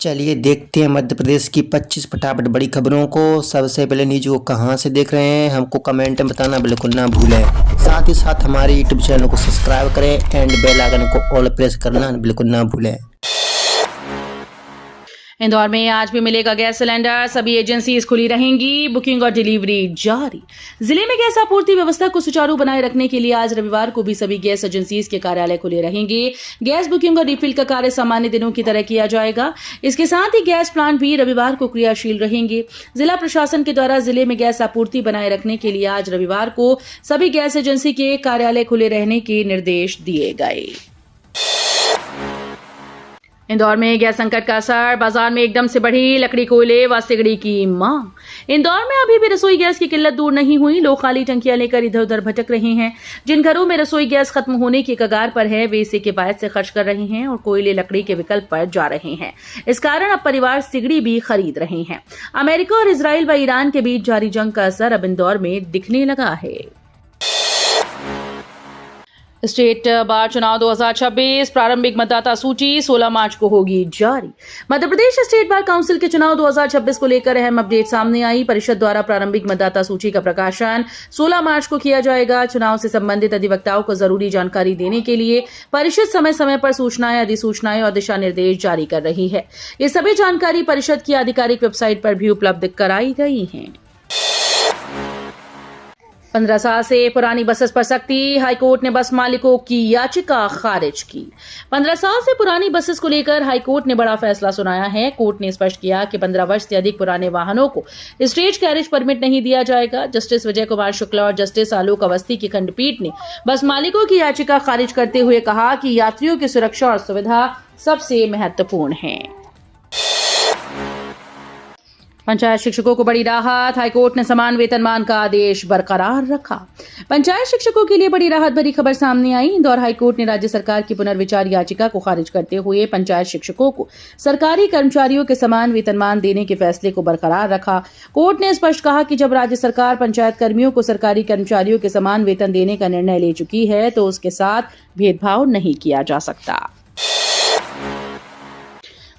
चलिए देखते हैं मध्य प्रदेश की 25 फटाफट बड़ी खबरों को। सबसे पहले न्यूज को कहां से देख रहे हैं हमको कमेंट में बताना बिल्कुल ना भूलें। साथ ही साथ हमारे यूट्यूब चैनल को सब्सक्राइब करें एंड बेल आइकन को ऑल प्रेस करना बिल्कुल ना भूलें। इंदौर में आज भी मिलेगा गैस सिलेंडर, सभी एजेंसीज खुली रहेंगी, बुकिंग और डिलीवरी जारी। जिले में गैस आपूर्ति व्यवस्था को सुचारू बनाए रखने के लिए आज रविवार को भी सभी गैस एजेंसीज के कार्यालय खुले रहेंगे। गैस बुकिंग और रिफिल का कार्य सामान्य दिनों की तरह किया जाएगा। इसके साथ ही गैस प्लांट भी रविवार को क्रियाशील रहेंगे। जिला प्रशासन के द्वारा जिले में गैस आपूर्ति बनाए रखने के लिए आज रविवार को सभी गैस एजेंसी के कार्यालय खुले रहने के निर्देश दिए गए। इंदौर में गैस संकट का असर, बाजार में एकदम से बढ़ी लकड़ी, कोयले व सिगड़ी की मांग। इंदौर में अभी भी रसोई गैस की किल्लत दूर नहीं हुई। लोग खाली टंकियां लेकर इधर उधर भटक रहे हैं। जिन घरों में रसोई गैस खत्म होने की कगार पर है वे इसे किफायत से खर्च कर रहे हैं और कोयले लकड़ी के विकल्प पर जा रहे हैं। इस कारण अब परिवार सिगड़ी भी खरीद रहे हैं। अमेरिका और इजराइल व ईरान के बीच जारी जंग का असर अब इंदौर में दिखने लगा है। स्टेट बार चुनाव 2026 प्रारंभिक मतदाता सूची 16 मार्च को होगी जारी। Madhya Pradesh state bar council के चुनाव 2026 को लेकर अहम अपडेट सामने आई। परिषद द्वारा प्रारंभिक मतदाता सूची का प्रकाशन 16 मार्च को किया जाएगा। चुनाव से संबंधित अधिवक्ताओं को जरूरी जानकारी देने के लिए परिषद समय समय पर सूचनाएं, अधिसूचनाएं और दिशा निर्देश जारी कर रही है। ये सभी जानकारी परिषद की आधिकारिक वेबसाइट पर भी उपलब्ध कराई गई है। 15 साल से पुरानी बसेस पर सख्ती, हाईकोर्ट ने बस मालिकों की याचिका खारिज की। 15 साल से पुरानी बसेस को लेकर हाईकोर्ट ने बड़ा फैसला सुनाया है। कोर्ट ने स्पष्ट किया कि 15 वर्ष से अधिक पुराने वाहनों को स्टेज कैरेज परमिट नहीं दिया जाएगा। जस्टिस विजय कुमार शुक्ला और जस्टिस आलोक अवस्थी की खंडपीठ ने बस मालिकों की याचिका खारिज करते हुए कहा कि यात्रियों की सुरक्षा और सुविधा सबसे महत्वपूर्ण है। पंचायत शिक्षकों को बड़ी राहत, हाईकोर्ट ने समान वेतनमान का आदेश बरकरार रखा। पंचायत शिक्षकों के लिए बड़ी राहत भरी खबर सामने आई। इंदौर हाईकोर्ट ने राज्य सरकार की पुनर्विचार याचिका को खारिज करते हुए पंचायत शिक्षकों को सरकारी कर्मचारियों के समान वेतनमान देने के फैसले को बरकरार रखा। कोर्ट ने स्पष्ट कहा कि जब राज्य सरकार पंचायत कर्मियों को सरकारी कर्मचारियों के समान वेतन देने का निर्णय ले चुकी है तो उसके साथ भेदभाव नहीं किया जा सकता।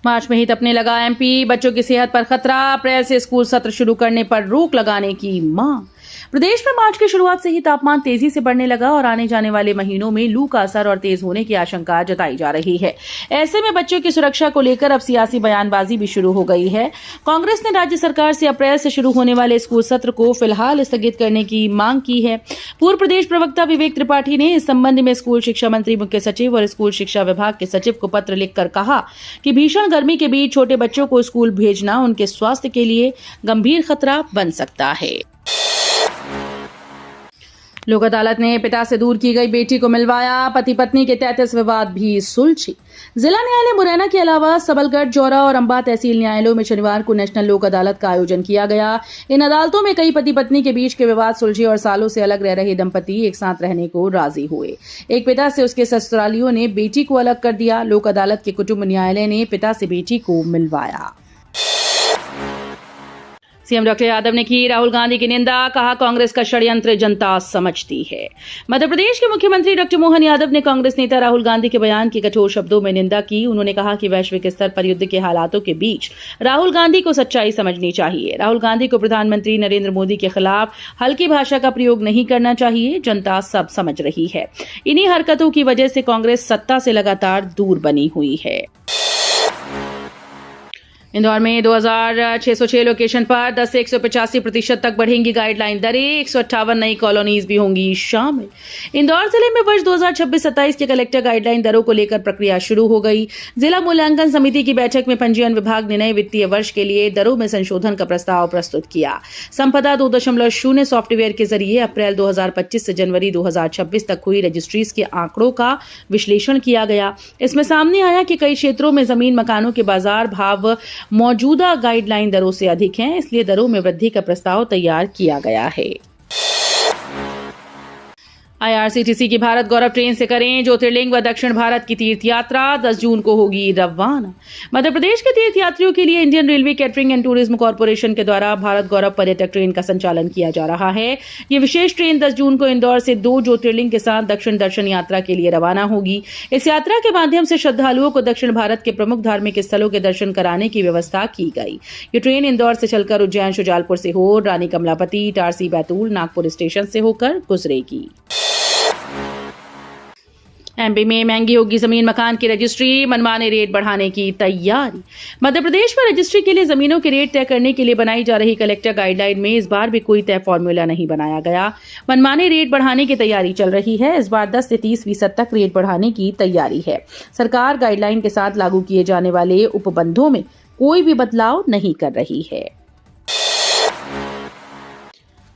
मार्च में ही तपने लगा एमपी, बच्चों की सेहत पर खतरा, अप्रैल से स्कूल सत्र शुरू करने पर रोक लगाने की मांग। प्रदेश में मार्च की शुरुआत से ही तापमान तेजी से बढ़ने लगा और आने जाने वाले महीनों में लू का असर और तेज होने की आशंका जताई जा रही है। ऐसे में बच्चों की सुरक्षा को लेकर अब सियासी बयानबाजी भी शुरू हो गई है। कांग्रेस ने राज्य सरकार से अप्रैल से शुरू होने वाले स्कूल सत्र को फिलहाल स्थगित करने की मांग की है। पूर्व प्रदेश प्रवक्ता विवेक त्रिपाठी ने इस संबंध में स्कूल शिक्षा मंत्री, मुख्य सचिव और स्कूल शिक्षा विभाग के सचिव को पत्र लिखकर कहा कि भीषण गर्मी के बीच छोटे बच्चों को स्कूल भेजना उनके स्वास्थ्य के लिए गंभीर खतरा बन सकता है। लोक अदालत ने पिता से दूर की गई बेटी को मिलवाया, पति पत्नी के 33 विवाद भी सुलझे। जिला न्यायालय मुरैना के अलावा सबलगढ़, जौरा और अंबा तहसील न्यायालयों में शनिवार को नेशनल लोक अदालत का आयोजन किया गया। इन अदालतों में कई पति पत्नी के बीच के विवाद सुलझे और सालों से अलग रह रहे दंपति एक साथ रहने को राजी हुए। एक पिता से उसके ससुरालियों ने बेटी को अलग कर दिया। लोक अदालत के कुटुंब न्यायालय ने पिता से बेटी को मिलवाया। सीएम डॉक्टर यादव ने की राहुल गांधी की निंदा, कहा कांग्रेस का षड्यंत्र जनता समझती है। मध्य प्रदेश के मुख्यमंत्री डॉक्टर मोहन यादव ने कांग्रेस नेता राहुल गांधी के बयान की कठोर शब्दों में निंदा की। उन्होंने कहा कि वैश्विक स्तर पर युद्ध के हालातों के बीच राहुल गांधी को सच्चाई समझनी चाहिए। राहुल गांधी को प्रधानमंत्री नरेंद्र मोदी के खिलाफ हल्की भाषा का प्रयोग नहीं करना चाहिए। जनता सब समझ रही है। इन्हीं हरकतों की वजह से कांग्रेस सत्ता से लगातार दूर बनी हुई है। इंदौर में 2606 लोकेशन पर 10 से 185% तक बढ़ेंगी गाइडलाइन दरें। 158 नई कॉलोनीज भी होंगी शामिल। इंदौर जिले में वर्ष 2026-27 के कलेक्टर गाइडलाइन दरों को लेकर प्रक्रिया शुरू हो गई। जिला मूल्यांकन समिति की बैठक में पंजीयन विभाग ने नए वित्तीय वर्ष के लिए दरों में संशोधन का प्रस्ताव प्रस्तुत किया। संपदा 2.0 सॉफ्टवेयर के जरिए अप्रैल 2025 से जनवरी 2026 तक हुई रजिस्ट्रीज के आंकड़ों का विश्लेषण किया गया। इसमें सामने आया कि कई क्षेत्रों में जमीन मकानों के बाजार भाव मौजूदा गाइडलाइन दरों से अधिक हैं, इसलिए दरों में वृद्धि का प्रस्ताव तैयार किया गया है। IRCTC की भारत गौरव ट्रेन से करें ज्योतिर्लिंग व दक्षिण भारत की तीर्थ यात्रा, 10 जून को होगी रवाना। मध्य प्रदेश के तीर्थ यात्रियों के लिए Indian railway catering and tourism corporation के द्वारा भारत गौरव पर्यटक ट्रेन का संचालन किया जा रहा है। ये विशेष ट्रेन 10 जून को इंदौर से 2 ज्योतिर्लिंग के साथ दक्षिण दर्शन यात्रा के लिए रवाना होगी। इस यात्रा के माध्यम से श्रद्धालुओं को दक्षिण भारत के प्रमुख धार्मिक स्थलों के दर्शन कराने की व्यवस्था की गई। ये ट्रेन इंदौर से चलकर उज्जैन, शुजालपुर से हो रानी कमलापति, इटारसी, बैतूल, नागपुर स्टेशन से होकर गुजरेगी। एमपी में महंगी होगी जमीन मकान की रजिस्ट्री, मनमाने रेट बढ़ाने की तैयारी। मध्य प्रदेश में रजिस्ट्री के लिए जमीनों के रेट तय करने के लिए बनाई जा रही कलेक्टर गाइडलाइन में इस बार भी कोई तय फॉर्मूला नहीं बनाया गया। मनमाने रेट बढ़ाने की तैयारी चल रही है। इस बार 10 से 30% तक रेट बढ़ाने की तैयारी है। सरकार गाइडलाइन के साथ लागू किए जाने वाले उपबंधों में कोई भी बदलाव नहीं कर रही है।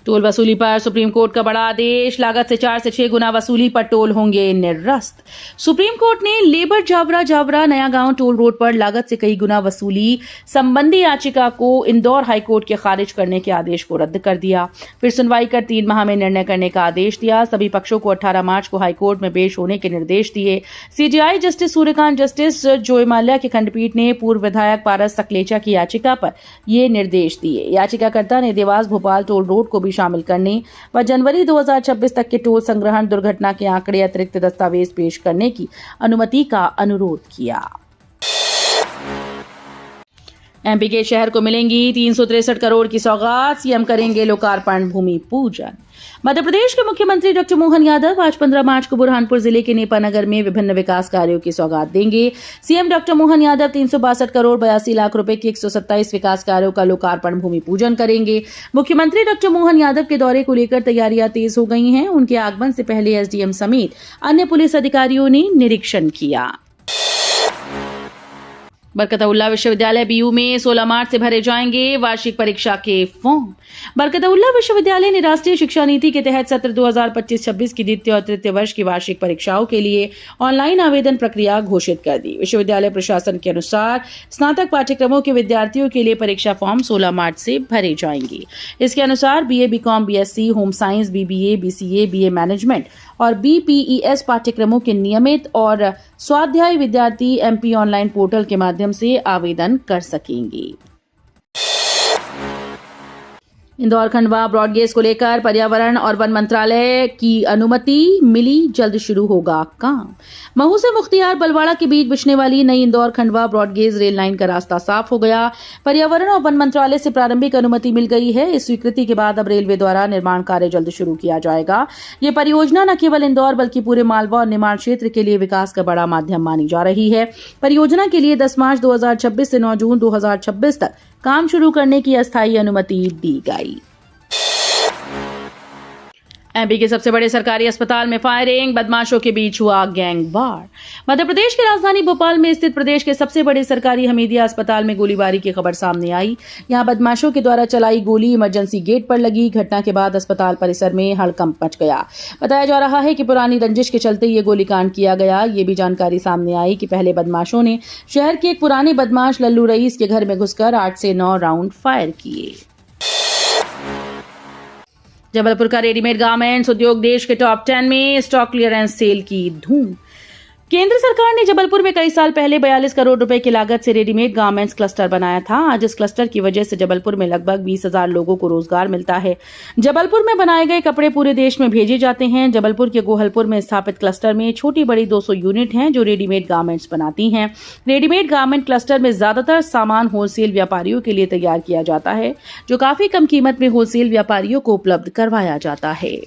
टोल वसूली पर सुप्रीम कोर्ट का बड़ा आदेश, लागत से 4 से 6 गुना वसूली पर टोल होंगे निरस्त। सुप्रीम कोर्ट ने लेबर जावरा नया गांव टोल रोड पर लागत से कई गुना वसूली संबंधी याचिका को इंदौर हाईकोर्ट के खारिज करने के आदेश को रद्द कर दिया। फिर सुनवाई कर 3 माह में निर्णय करने का आदेश दिया। सभी पक्षों को 18 मार्च को हाईकोर्ट में पेश होने के निर्देश दिए। सीजेआई जस्टिस सूर्यकांत, जस्टिस जोय माल्या की खंडपीठ ने पूर्व विधायक पारस सकलेचा की याचिका पर ये निर्देश दिए। याचिकाकर्ता ने देवास भोपाल टोल रोड को भी शामिल करने व जनवरी 2026 तक के टोल संग्रहण दुर्घटना के आंकड़े अतिरिक्त दस्तावेज पेश करने की अनुमति का अनुरोध किया। एमपी के शहर को मिलेंगी 363 करोड़ की सौगात, सीएम करेंगे लोकार्पण, भूमि पूजन। मध्य प्रदेश के मुख्यमंत्री डॉक्टर मोहन यादव आज 15 मार्च को बुरहानपुर जिले के नेपानगर में विभिन्न विकास कार्यों की सौगात देंगे। सीएम डॉक्टर मोहन यादव 362 करोड़ 82 लाख रुपए के 127 विकास कार्यों का लोकार्पण, भूमि पूजन करेंगे। मुख्यमंत्री डॉक्टर मोहन यादव के दौरे को लेकर तैयारियां तेज हो गई हैं। उनके आगमन से पहले एसडीएम समेत अन्य पुलिस अधिकारियों ने निरीक्षण किया। बरकतउल्लाह विश्वविद्यालय बीयू में 16 मार्च से भरे जाएंगे वार्षिक परीक्षा के फॉर्म। बरकतउल्लाह विश्वविद्यालय ने राष्ट्रीय शिक्षा नीति के तहत सत्र 2025-26 की द्वितीय और तृतीय वर्ष की वार्षिक परीक्षाओं के लिए ऑनलाइन आवेदन प्रक्रिया घोषित कर दी। विश्वविद्यालय प्रशासन के अनुसार स्नातक पाठ्यक्रमों के विद्यार्थियों के लिए परीक्षा फॉर्म 16 मार्च से भरे जाएंगे। इसके अनुसार BA, BCom, BSc, home science, BBA, BCA, BA management और बीपीईएस पाठ्यक्रमों के नियमित और स्वाध्यायी विद्यार्थी एमपी ऑनलाइन पोर्टल के माध्यम से आवेदन कर सकेंगे। इंदौर खंडवा ब्रॉडगेज को लेकर पर्यावरण और वन मंत्रालय की अनुमति मिली, जल्द शुरू होगा काम। महू से मुख्तियार बलवाड़ा के बीच बिछने वाली नई Indore Khandwa broad gauge rail line का रास्ता साफ हो गया। पर्यावरण और वन मंत्रालय से प्रारंभिक अनुमति मिल गई है। इस स्वीकृति के बाद अब रेलवे द्वारा निर्माण कार्य जल्द शुरू किया जाएगा। ये परियोजना न केवल इंदौर बल्कि पूरे मालवा और निमाड़ क्षेत्र के लिए विकास का बड़ा माध्यम मानी जा रही है। परियोजना के लिए 10 मार्च 2026 से 9 जून 2026 तक काम शुरू करने की अस्थायी अनुमति दी गई। एमपी के सबसे बड़े सरकारी अस्पताल में फायरिंग, बदमाशों के बीच हुआ गैंगवार। मध्य प्रदेश की राजधानी भोपाल में स्थित प्रदेश के सबसे बड़े सरकारी हमीदिया अस्पताल में गोलीबारी की खबर सामने आई। यहां बदमाशों के द्वारा चलाई गोली इमरजेंसी गेट पर लगी। घटना के बाद अस्पताल परिसर में हड़कंप मच गया। बताया जा रहा है कि पुरानी रंजिश के चलते ये गोलीकांड किया गया। ये भी जानकारी सामने आई कि पहले बदमाशों ने शहर के एक पुराने बदमाश लल्लू रईस के घर में घुसकर 8 से 9 राउंड फायर किए। जबलपुर का रेडीमेड गारमेंट्स उद्योग देश के टॉप 10 में, स्टॉक क्लियरेंस सेल की धूम। केंद्र सरकार ने जबलपुर में कई साल पहले 42 करोड़ रुपए की लागत से रेडीमेड गारमेंट्स क्लस्टर बनाया था। आज इस क्लस्टर की वजह से जबलपुर में लगभग 20,000 लोगों को रोजगार मिलता है। जबलपुर में बनाए गए कपड़े पूरे देश में भेजे जाते हैं। जबलपुर के गोहलपुर में स्थापित क्लस्टर में छोटी बड़ी 200 यूनिट हैं जो रेडीमेड गारमेंट्स बनाती हैं। रेडीमेड गारमेंट क्लस्टर में ज्यादातर सामान होलसेल व्यापारियों के लिए तैयार किया जाता है, जो काफी कम कीमत में होलसेल व्यापारियों को उपलब्ध करवाया जाता है।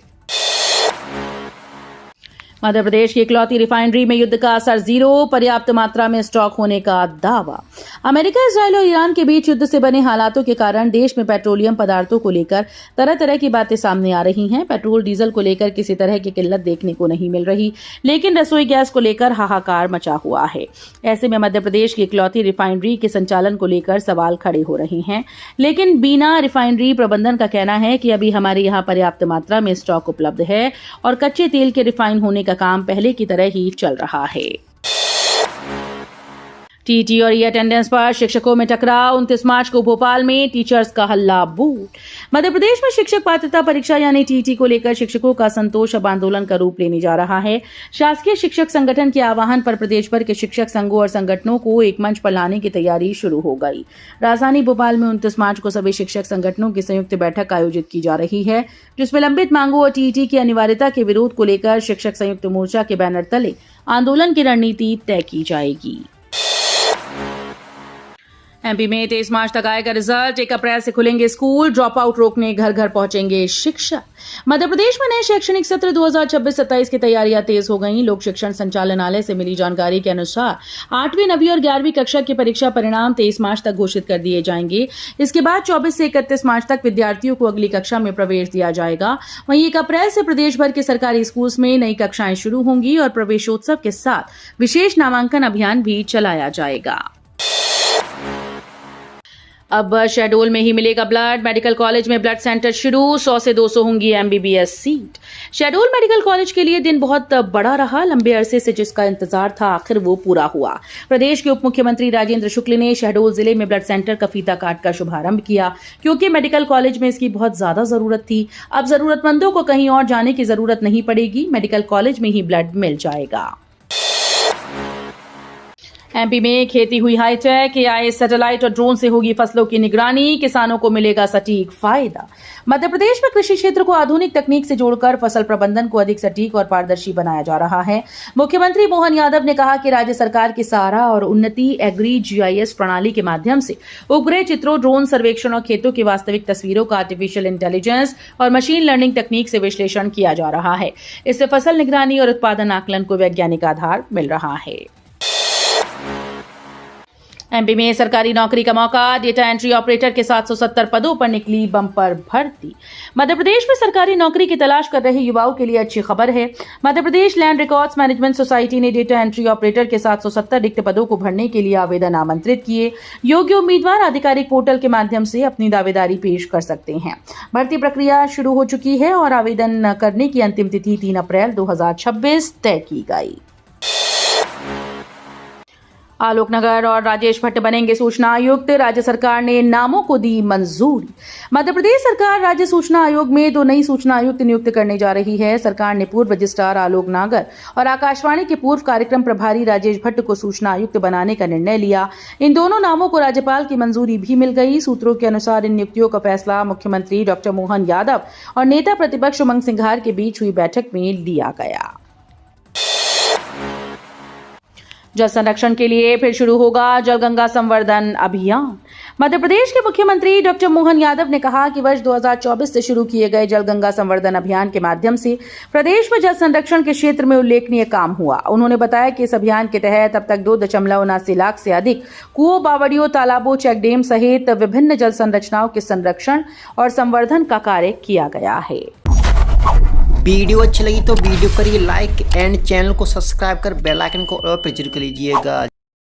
मध्य प्रदेश की इकलौती रिफाइनरी में युद्ध का असर जीरो, पर्याप्त मात्रा में स्टॉक होने का दावा। अमेरिका, इजरायल और ईरान के बीच युद्ध से बने हालातों के कारण देश में पेट्रोलियम पदार्थों को लेकर तरह तरह की बातें सामने आ रही हैं। पेट्रोल, डीजल को लेकर किसी तरह की किल्लत देखने को नहीं मिल रही, लेकिन रसोई गैस को लेकर हाहाकार मचा हुआ है। ऐसे में मध्य प्रदेश की इकलौती रिफाइनरी के संचालन को लेकर सवाल खड़े हो रहे हैं। लेकिन बीना रिफाइनरी प्रबंधन का कहना है कि अभी हमारे यहाँ पर्याप्त मात्रा में स्टॉक उपलब्ध है और कच्चे तेल के रिफाइन होने का काम पहले की तरह ही चल रहा है। टीटी और ई अटेंडेंस पर शिक्षकों में टकराव। 29 मार्च को भोपाल में टीचर्स का हल्ला बूट। मध्य प्रदेश में शिक्षक पात्रता परीक्षा यानी टीटी को लेकर शिक्षकों का संतोष अब आंदोलन का रूप लेने जा रहा है। शासकीय शिक्षक संगठन के आह्वान पर प्रदेश भर के शिक्षक संघों और संगठनों को एक मंच पर लाने की तैयारी शुरू हो गई। राजधानी भोपाल में 29 मार्च को सभी शिक्षक संगठनों की संयुक्त बैठक आयोजित की जा रही है, जिसमें लंबित मांगों और टीटी की अनिवार्यता के विरोध को लेकर शिक्षक संयुक्त मोर्चा के बैनर तले आंदोलन की रणनीति तय की जाएगी। एमपी में 23 मार्च तक आएगा रिजल्ट। 1 अप्रैल से खुलेंगे स्कूल। ड्रॉप आउट रोकने घर घर पहुंचेंगे शिक्षक। मध्य प्रदेश में नए शैक्षणिक सत्र 2026-27 की तैयारियां तेज हो गई। लोक शिक्षण संचालनालय से मिली जानकारी के अनुसार 8वीं, 9वीं और 11वीं कक्षा के परीक्षा परिणाम 23 मार्च तक घोषित कर दिए जाएंगे। इसके बाद 24 से 31 मार्च तक विद्यार्थियों को अगली कक्षा में प्रवेश दिया जाएगा। वहीं 1 अप्रैल से प्रदेश भर के सरकारी स्कूल में नई कक्षाएं शुरू होंगी और प्रवेशोत्सव के साथ विशेष नामांकन अभियान भी चलाया जाएगा। अब शहडोल में ही मिलेगा ब्लड। मेडिकल कॉलेज में ब्लड सेंटर शुरू। 100 से 200 होंगी MBBS seat. Shahdol medical college के लिए दिन बहुत बड़ा रहा। लंबे अरसे से जिसका इंतजार था, आखिर वो पूरा हुआ। प्रदेश के उप मुख्यमंत्री राजेंद्र शुक्ल ने शहडोल जिले में ब्लड सेंटर का फीता काट कर शुभारंभ किया, क्योंकि मेडिकल कॉलेज में इसकी बहुत ज्यादा जरूरत थी। अब जरूरतमंदों को कहीं और जाने की जरूरत नहीं पड़ेगी, मेडिकल कॉलेज में ही ब्लड मिल जाएगा। एमपी में खेती हुई हाईटेक। एआई, सैटेलाइट और ड्रोन से होगी फसलों की निगरानी। किसानों को मिलेगा सटीक फायदा। मध्य प्रदेश में कृषि क्षेत्र को आधुनिक तकनीक से जोड़कर फसल प्रबंधन को अधिक सटीक और पारदर्शी बनाया जा रहा है। मुख्यमंत्री मोहन यादव ने कहा कि राज्य सरकार की सहारा और उन्नति एग्री जीआईएस प्रणाली के माध्यम से उपग्रह चित्रों, ड्रोन सर्वेक्षण और खेतों की वास्तविक तस्वीरों का आर्टिफिशियल इंटेलिजेंस और मशीन लर्निंग तकनीक से विश्लेषण किया जा रहा है। इससे फसल निगरानी और उत्पादन आकलन को वैज्ञानिक आधार मिल रहा है। एमपी में सरकारी नौकरी का मौका। डेटा एंट्री ऑपरेटर के 770 पदों पर निकली बम्पर भर्ती। मध्य प्रदेश में सरकारी नौकरी की तलाश कर रहे युवाओं के लिए अच्छी खबर है। Madhya Pradesh land records management society ने डेटा एंट्री ऑपरेटर के 770 रिक्त पदों को भरने के लिए आवेदन आमंत्रित किए। योग्य उम्मीदवार आधिकारिक पोर्टल के माध्यम से अपनी दावेदारी पेश कर सकते हैं। भर्ती प्रक्रिया शुरू हो चुकी है और आवेदन करने की अंतिम तिथि 3 अप्रैल 2026 तय की गई। आलोकनगर और राजेश भट्ट बनेंगे सूचना आयुक्त। राज्य सरकार ने नामों को दी मंजूरी। मध्य प्रदेश सरकार राज्य सूचना आयोग में 2 नई सूचना आयुक्त नियुक्त करने जा रही है। सरकार ने पूर्व रजिस्ट्रार आलोक नागर और आकाशवाणी के पूर्व कार्यक्रम प्रभारी राजेश भट्ट को सूचना आयुक्त बनाने का निर्णय लिया। इन दोनों नामों को राज्यपाल की मंजूरी भी मिल गई। सूत्रों के अनुसार इन नियुक्तियों का फैसला मुख्यमंत्री डॉक्टर मोहन यादव और नेता प्रतिपक्ष उमंग सिंघार के बीच हुई बैठक में लिया गया। जल संरक्षण के लिए फिर शुरू होगा जलगंगा संवर्धन अभियान। मध्य प्रदेश के मुख्यमंत्री डॉक्टर मोहन यादव ने कहा कि वर्ष 2024 से शुरू किए गए जलगंगा संवर्धन अभियान के माध्यम से प्रदेश में जल संरक्षण के क्षेत्र में उल्लेखनीय काम हुआ। उन्होंने बताया कि इस अभियान के तहत अब तक 2.79 लाख से अधिक कुओं, बावड़ियों, तालाबों, चेकडैम सहित विभिन्न जल संरचनाओं के संरक्षण और संवर्धन का कार्य किया गया है। वीडियो अच्छी लगी तो वीडियो करिए लाइक एंड चैनल को सब्सक्राइब कर बेल आइकन को और प्रेस कर लीजिएगा।